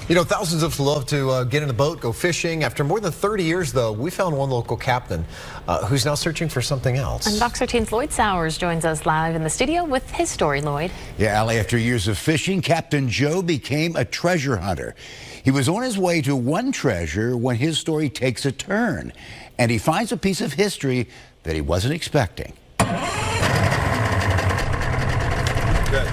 You know, thousands of us love to get in a boat, go fishing. After more than 30 years, though, we found one local captain who's now searching for something else. And Fox 13's Lloyd Sowers joins us live in the studio with his story, Lloyd. Yeah, Allie, after years of fishing, Captain Joe became a treasure hunter. He was on his way to one treasure when his story takes a turn, and he finds a piece of history that he wasn't expecting. Good.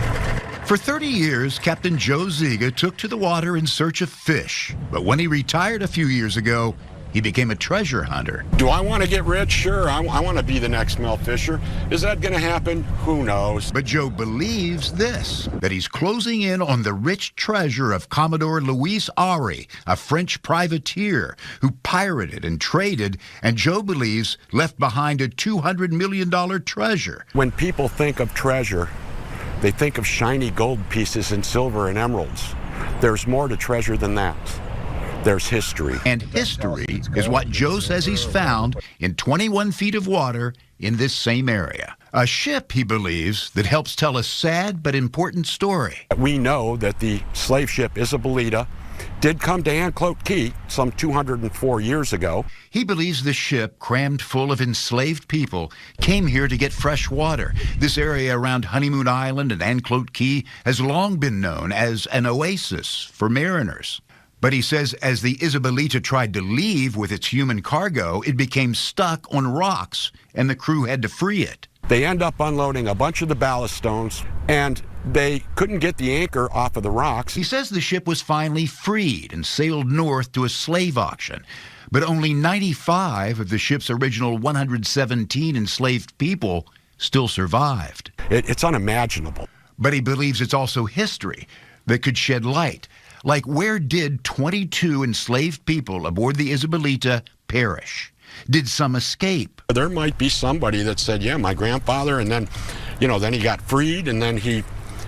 For 30 years, Captain Joe Zsiga took to the water in search of fish. But when he retired a few years ago, he became a treasure hunter. Do I want to get rich? Sure, I want to be the next Mel Fisher. Is that going to happen? Who knows? But Joe believes this, that he's closing in on the rich treasure of Commodore Louise Aury, a French privateer who pirated and traded, and Joe believes left behind a $200 million treasure. When people think of treasure, they think of shiny gold pieces and silver and emeralds. There's more to treasure than that. There's history. And history is what Joe says he's found in 21 feet of water in this same area. A ship, he believes, that helps tell a sad but important story. We know that the slave ship Isabelita did come to Anclote Key some 204 years ago. He believes the ship, crammed full of enslaved people, came here to get fresh water. This area around Honeymoon Island and Anclote Key has long been known as an oasis for mariners. But he says as the Isabelita tried to leave with its human cargo, it became stuck on rocks, and the crew had to free it. They end up unloading a bunch of the ballast stones, and they couldn't get the anchor off of the rocks. He says the ship was finally freed and sailed north to a slave auction. But only 95 of the ship's original 117 enslaved people still survived. It's unimaginable. But he believes it's also history that could shed light. Like, where did 22 enslaved people aboard the Isabelita perish? Did some escape? There might be somebody that said, yeah, my grandfather, and then, then he got freed, and then he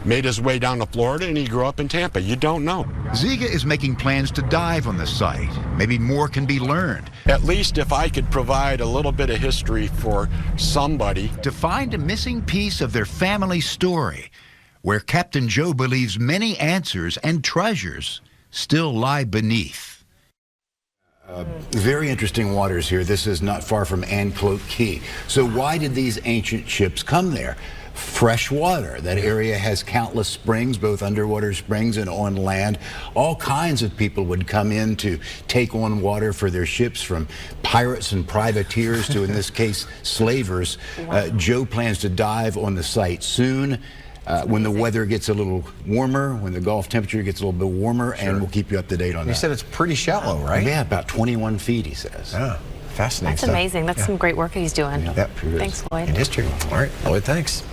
made his way down to Florida, and he grew up in Tampa. You don't know. Zsiga is making plans to dive on the site. Maybe more can be learned. At least if I could provide a little bit of history for somebody. To find a missing piece of their family story, where Captain Joe believes many answers and treasures still lie beneath. Very interesting waters here. This is not far from Anclote Key. So why did these ancient ships come there? Fresh water. That area has countless springs, both underwater springs and on land. All kinds of people would come in to take on water for their ships, from pirates and privateers to, in this case, slavers. Joe plans to dive on the site soon. When the weather gets a little warmer, when the Gulf temperature gets a little bit warmer, and we'll keep you up to date on that. You said it's pretty shallow, right? Yeah, about 21 feet, he says. Yeah, fascinating That's stuff. amazing. That's some great work he's doing. Yeah, Thanks, Lloyd. In history. All right, Lloyd, thanks.